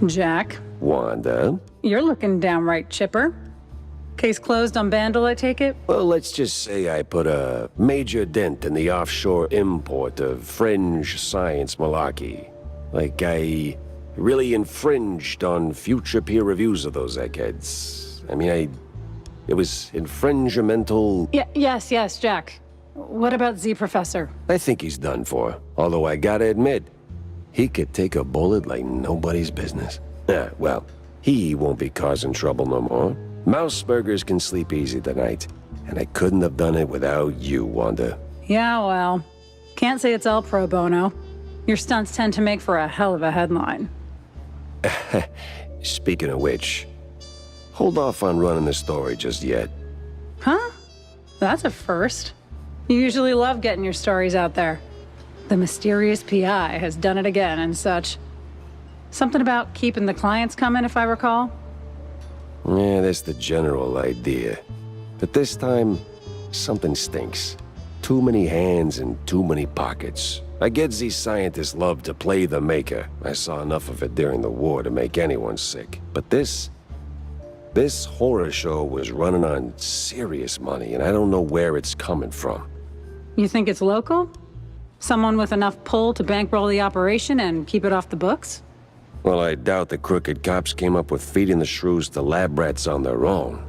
Jack, Wanda? you're looking downright chipper. Case closed on Vandal, I take it? Well, let's just say I put a major dent in the offshore import of fringe science malarkey. Like I really infringed on future peer reviews of those eggheads. I mean, it was infringimental. Yes, Jack. What about Z Professor? I think he's done for. Although I gotta admit, he could take a bullet like nobody's business. Well, he won't be causing trouble no more. Mouseburgers can sleep easy tonight, and I couldn't have done it without you, Wanda. Yeah, well, can't say it's all pro bono. Your stunts tend to make for a hell of a headline. Speaking of which, hold off on running the story just yet. Huh? That's a first. You usually love getting your stories out there. The mysterious PI has done it again and such. Something about keeping the clients coming, if I recall? Yeah, that's the general idea. But this time, something stinks. Too many hands and too many pockets. I get these scientists love to play the maker. I saw enough of it during the war to make anyone sick. But this horror show was running on serious money, and I don't know where it's coming from. You think it's local? Someone with enough pull to bankroll the operation and keep it off the books? Well, I doubt the crooked cops came up with feeding the shrews to lab rats on their own.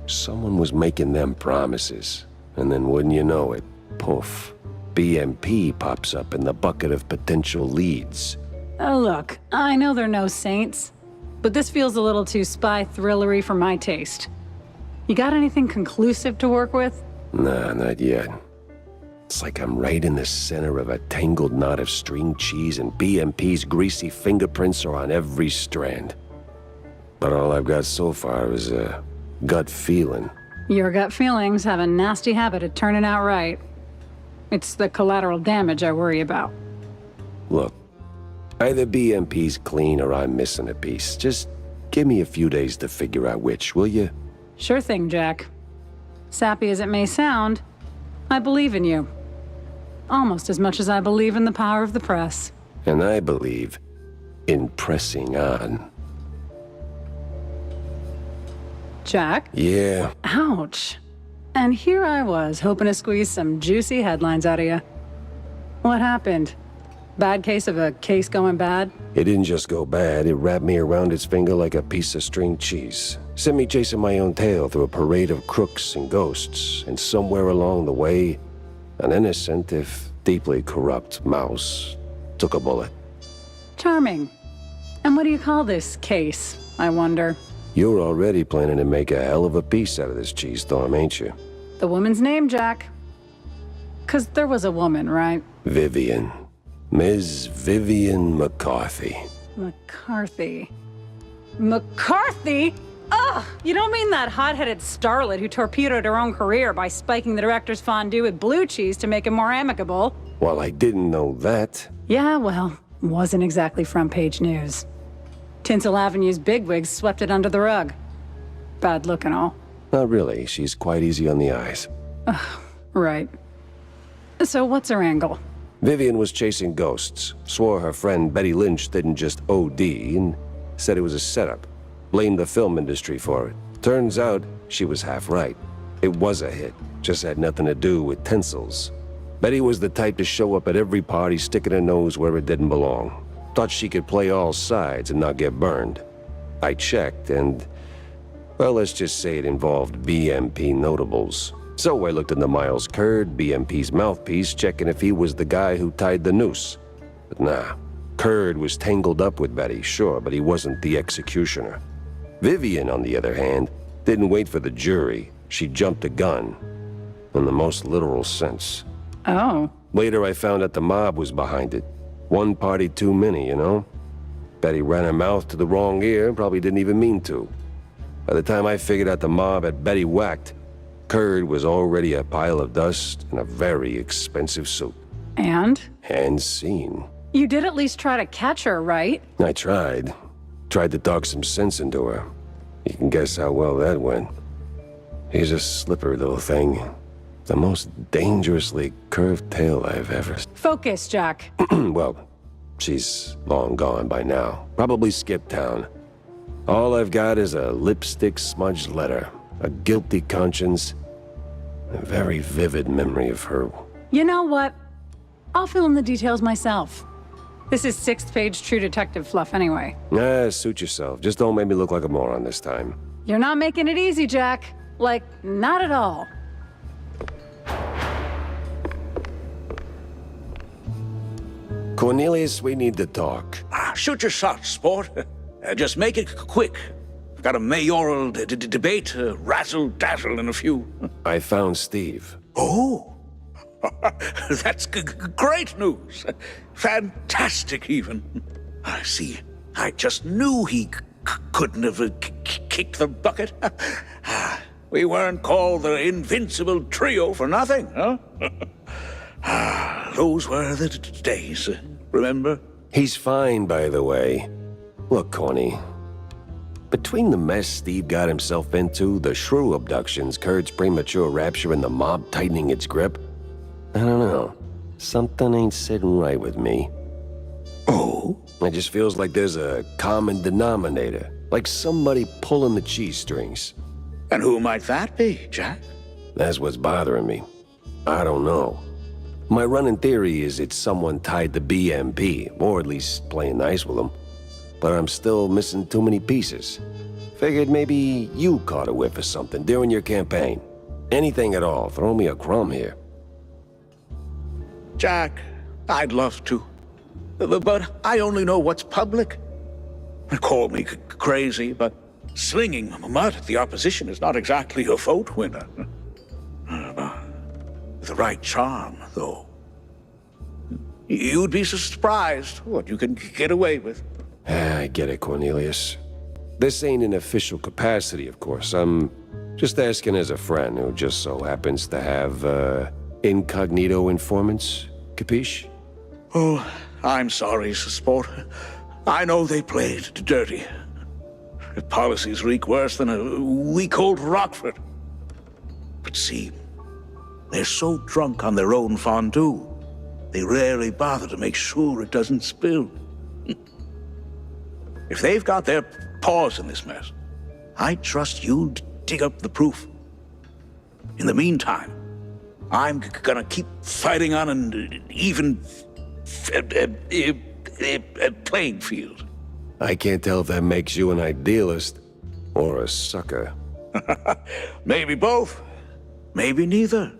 Someone was making them promises. And then wouldn't you know it, poof, BMP pops up in the bucket of potential leads. Oh, look, I know they're no saints, but this feels a little too spy thrillery for my taste. You got anything conclusive to work with? Nah, not yet. It's like I'm right in the center of a tangled knot of string cheese, and BMP's greasy fingerprints are on every strand. But all I've got so far is a gut feeling. Your gut feelings have a nasty habit of turning out right. It's the collateral damage I worry about. Look, either BMP's clean or I'm missing a piece. Just give me a few days to figure out which, will you? Sure thing, Jack. Sappy as it may sound, I believe in you. Almost as much as I believe in the power of the press. And I believe in pressing on. Jack? Yeah. Ouch. And here I was, hoping to squeeze some juicy headlines out of you. What happened? Bad case of a case going bad? It didn't just go bad, it wrapped me around its finger like a piece of string cheese. Sent me chasing my own tail through a parade of crooks and ghosts, and somewhere along the way, an innocent, if deeply corrupt, mouse took a bullet. Charming. And what do you call this case, I wonder? You're already planning to make a hell of a piece out of this cheese storm, ain't you? The woman's name, Jack. 'Cause there was a woman, right? Vivian. Ms. Vivian McCarthy. McCarthy. McCarthy? Ugh! You don't mean that hot-headed starlet who torpedoed her own career by spiking the director's fondue with blue cheese to make it more amicable? Well, I didn't know that. Yeah, well, wasn't exactly front-page news. Tinsel Avenue's bigwigs swept it under the rug. Bad look and all. Not really. She's quite easy on the eyes. Right. So what's her angle? Vivian was chasing ghosts, swore her friend Betty Lynch didn't just OD, and said it was a setup. Blamed the film industry for it. Turns out, she was half right. It was a hit, just had nothing to do with Tinsel's. Betty was the type to show up at every party sticking her nose where it didn't belong. Thought she could play all sides and not get burned. I checked and, well, let's just say it involved BMP notables. So I looked into Miles Curd, BMP's mouthpiece, checking if he was the guy who tied the noose. But nah, Curd was tangled up with Betty, sure, but he wasn't the executioner. Vivian, on the other hand, didn't wait for the jury. She jumped the gun, in the most literal sense. Oh. Later I found out the mob was behind it. One party too many, you know? Betty ran her mouth to the wrong ear, probably didn't even mean to. By the time I figured out the mob had Betty whacked, Curd was already a pile of dust in a very expensive suit. And? And seen. You did at least try to catch her, right? I tried. Tried to talk some sense into her. You can guess how well that went. She's a slippery little thing. The most dangerously curved tail I've ever... Focus, Jack. Well, She's long gone by now. Probably skipped town. All I've got is a lipstick smudged letter, a guilty conscience, a very vivid memory of her. You know what? I'll fill in the details myself. This is sixth-page True Detective fluff anyway. Suit yourself. Just don't make me look like a moron this time. You're not making it easy, Jack. Like, not at all. Cornelius, we need to talk. Shoot your shot, sport. Just make it quick. I've got a mayoral debate, razzle-dazzle in a few. I found Steve. Oh, that's great news. Fantastic, even. I see. I just knew he couldn't have kicked the bucket. We weren't called the Invincible Trio for nothing, huh? Those were the days, remember? He's fine, by the way. Look, Corny. Between the mess Steve got himself into, the shrew abductions, Kurt's premature rapture, and the mob tightening its grip, I don't know. Something ain't sitting right with me. Oh? It just feels like there's a common denominator. Like somebody pulling the cheese strings. And who might that be, Jack? That's what's bothering me. I don't know. My running theory is it's someone tied to BMP, or at least playing nice with them. But I'm still missing too many pieces. Figured maybe you caught a whiff of something during your campaign. Anything at all, throw me a crumb here. Jack, I'd love to. But I only know what's public. Call me crazy, but slinging mud at the opposition is not exactly a vote winner. With the right charm, though. You'd be surprised what you can get away with. I get it, Cornelius. This ain't an official capacity, of course. I'm just asking as a friend who just so happens to have, incognito informants. Capiche? Oh, I'm sorry, sport. I know they played dirty. Policies reek worse than a week-old Rockford. But see, they're so drunk on their own fondue, they rarely bother to make sure it doesn't spill. If they've got their paws in this mess, I trust you to dig up the proof. In the meantime, I'm gonna keep fighting on an even playing field. I can't tell if that makes you an idealist or a sucker. Maybe both. Maybe neither.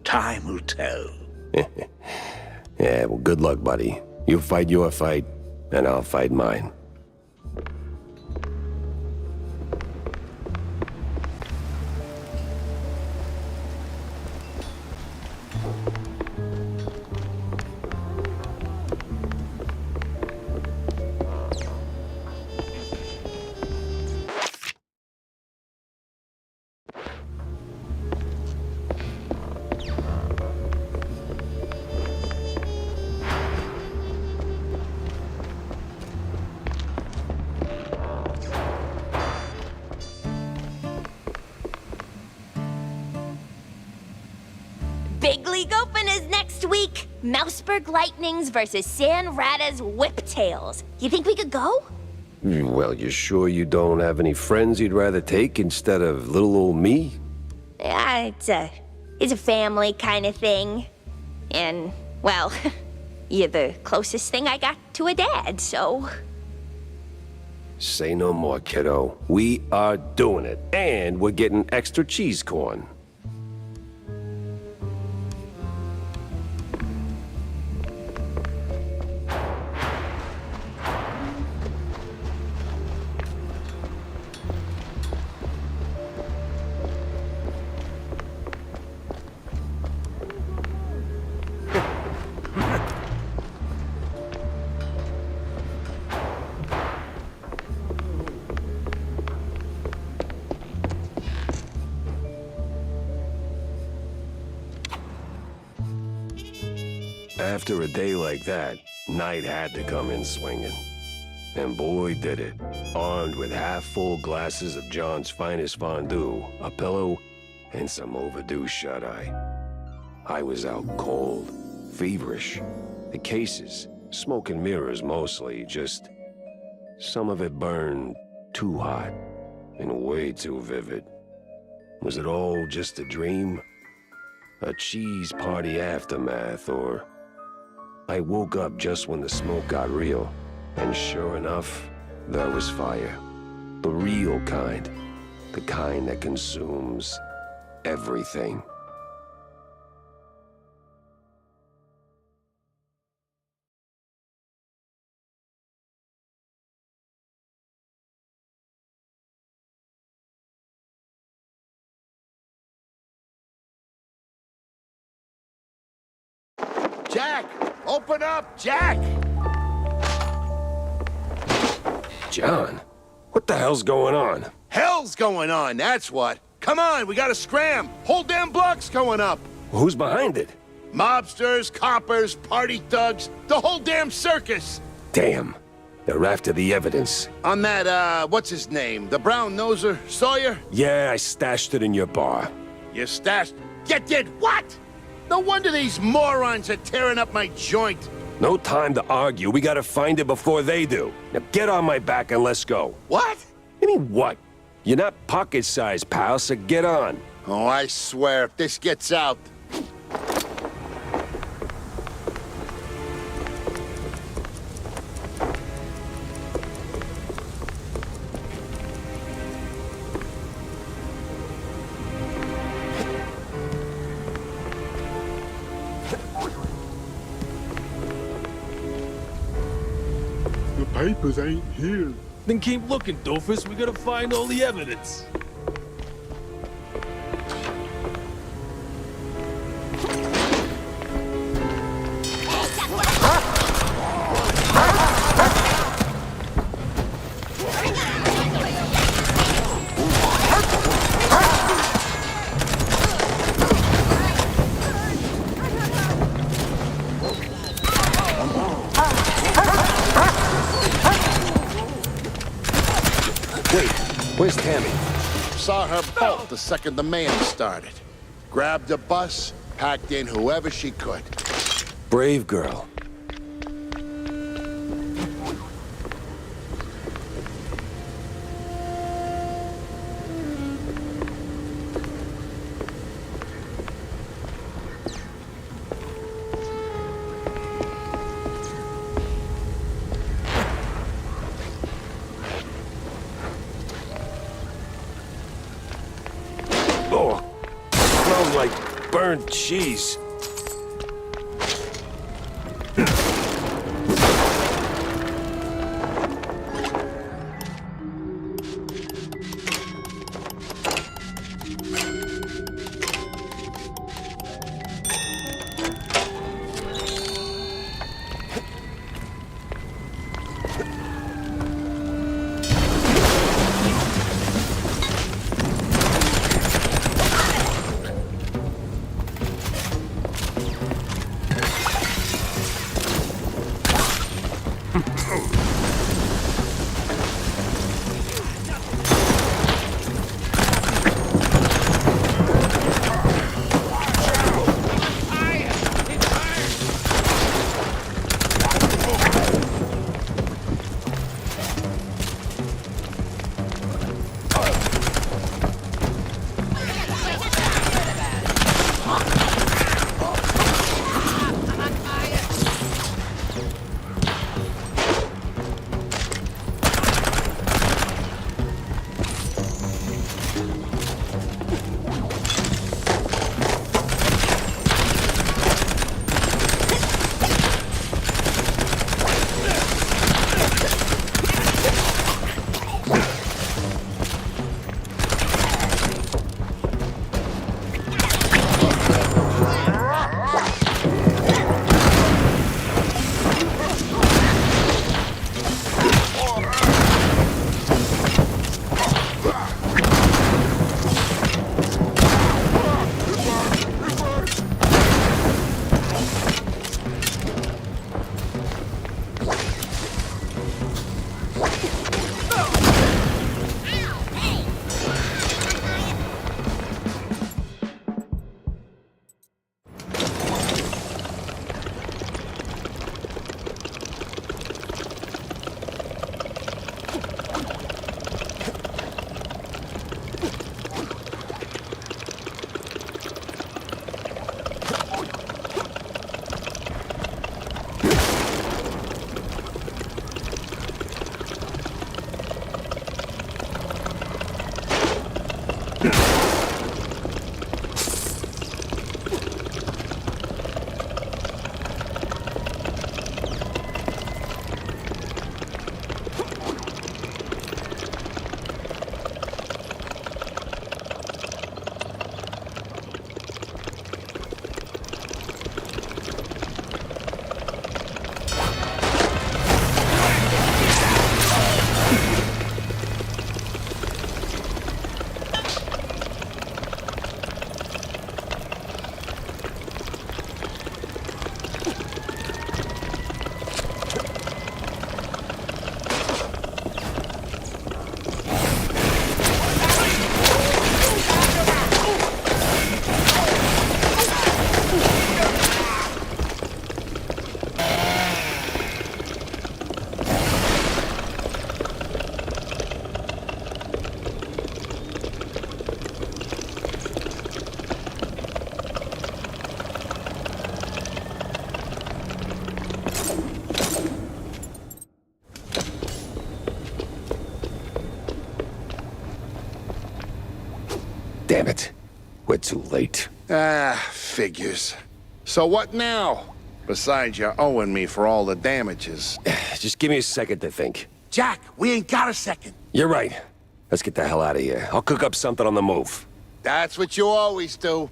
Time will tell. Yeah, well, good luck, buddy. You fight your fight, and I'll fight mine. Big League Open is next week. Mouseburg Lightnings versus San Rata's Whiptails. You think we could go? Well, you sure you don't have any friends you'd rather take instead of little old me? Yeah, it's a family kind of thing. And, well, you're the closest thing I got to a dad, so... Say no more, kiddo. We are doing it, and we're getting extra cheese corn. After a day like that, night had to come in swinging. And boy, did it. Armed with half-full glasses of John's finest fondue, a pillow, and some overdue shut-eye. I was out cold, feverish. The cases, Smoke and mirrors mostly, just some of it burned too hot and way too vivid. Was it all just a dream? A cheese party aftermath, or I woke up just when the smoke got real, and sure enough, there was fire. The real kind. The kind that consumes everything. Jack! Open up, Jack! John, what the hell's going on? Hell's going on, that's what. Come on, we gotta scram. Whole damn block's going up. Who's behind it? Mobsters, coppers, party thugs, the whole damn circus. Damn, they're after the evidence. On that, what's his name? The brown noser, Sawyer? Yeah, I stashed it in your bar. You stashed... You did what? No wonder these morons are tearing up my joint. No time to argue. We gotta find it before they do. Now get on my back and let's go. What? I mean, what? You're not pocket-sized, pal, so get on. Oh, I swear, if this gets out... The papers ain't here. Then keep looking, doofus. We gotta find all the evidence. Wait, where's Tammy? Saw her bolt the second the man started. Grabbed a bus, packed in whoever she could. Brave girl. Oh, smells like burnt cheese. Damn it. We're too late. Ah, figures. So what now? Besides, you're owing me for all the damages. Just give me a second to think. Jack, we ain't got a second. You're right. Let's get the hell out of here. I'll cook up something on the move. That's what you always do.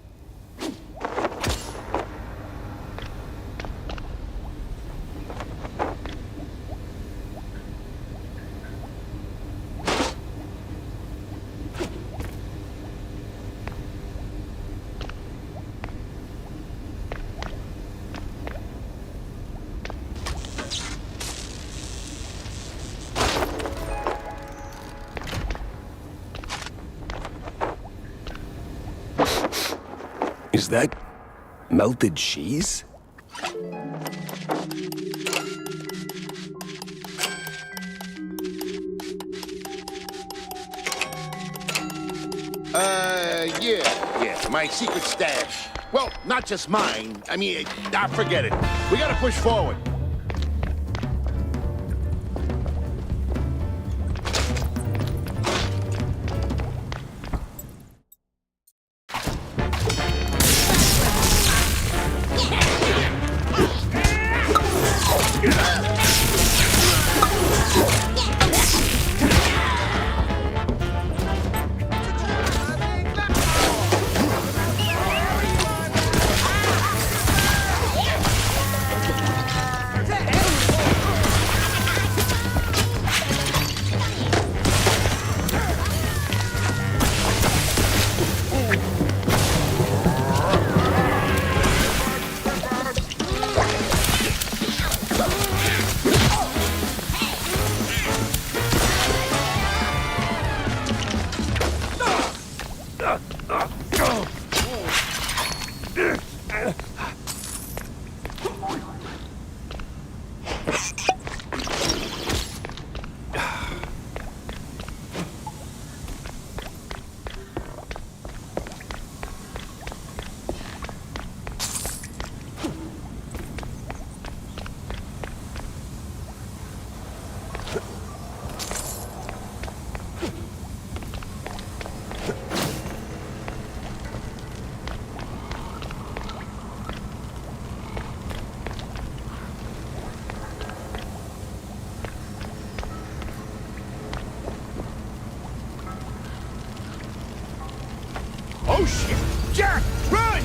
Is that melted cheese? Yeah, my secret stash. Well, not just mine. I mean, forget it. We gotta push forward. Oh, shit! Jack, run!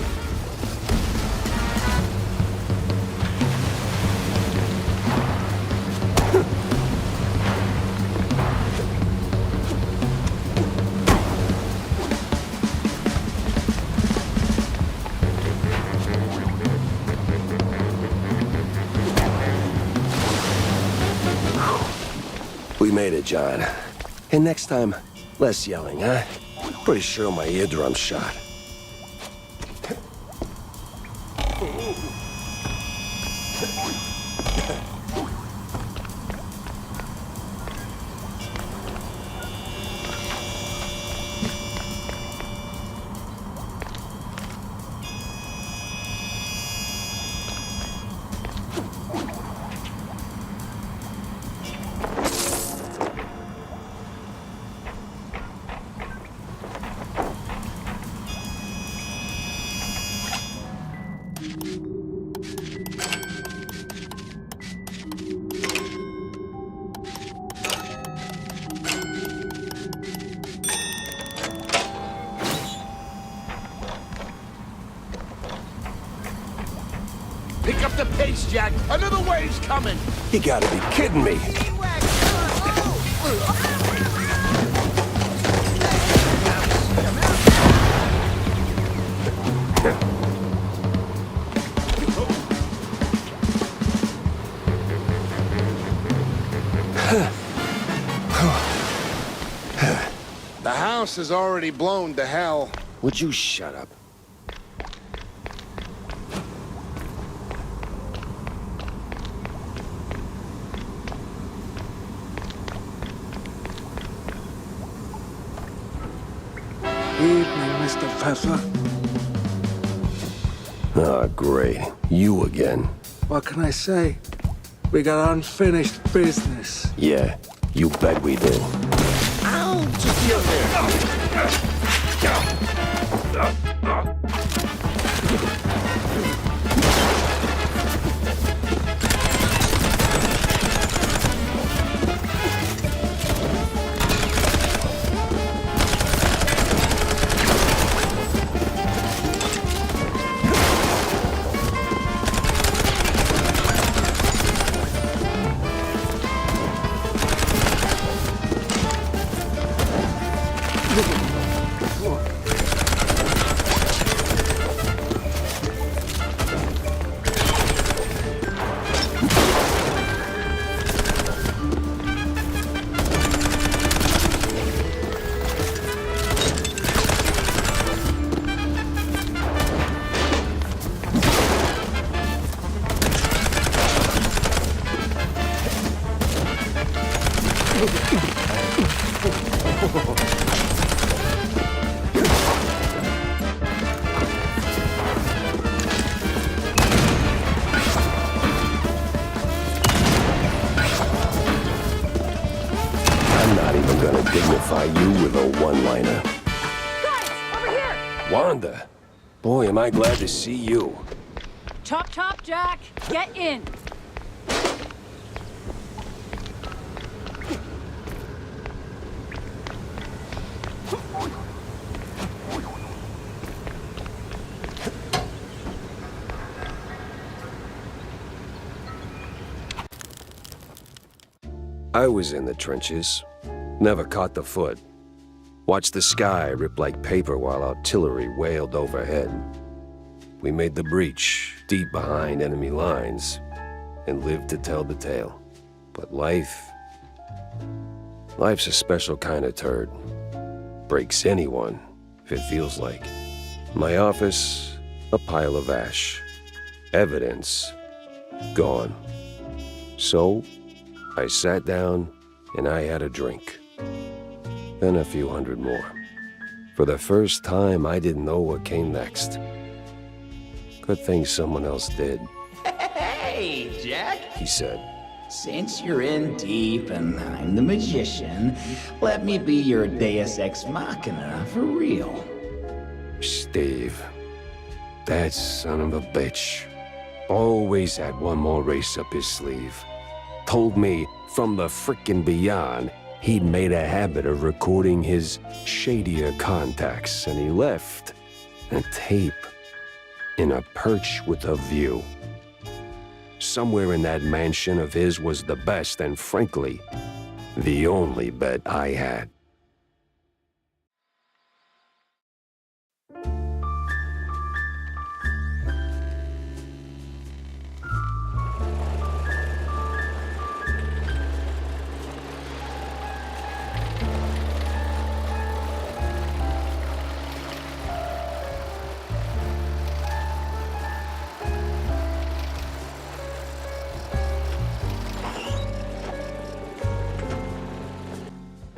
We made it, John. And next time, less yelling, huh? Pretty sure my eardrum's shot. Pick up the pace, Jack. Another wave's coming. You gotta be kidding me. The house is already blown to hell. Would you shut up? Evening, Mr. Pfeffer. Oh, great. You again. What can I say? We got unfinished business. Yeah, you bet we do. Ow! Just feel there. I'm not even gonna dignify you with a one-liner. Guys, over here! Wanda! Boy, am I glad to see you. Chop, chop, Jack! Get in! I was in the trenches. Never caught the foot. Watched the sky rip like paper while artillery wailed overhead. We made the breach, deep behind enemy lines, and lived to tell the tale. But life's a special kind of turd. Breaks anyone, if it feels like. My office, a pile of ash. Evidence, gone. So, I sat down and I had a drink. Then a few hundred more. For the first time, I didn't know what came next. Good thing someone else did, Hey, Jack. he said. Since you're in deep and I'm the magician, let me be your deus ex machina for real. Steve, that son of a bitch, always had one more race up his sleeve. Told me from the frickin' beyond he'd made a habit of recording his shadier contacts, and he left a tape in a perch with a view. Somewhere in that mansion of his was the best and, frankly, the only bet I had.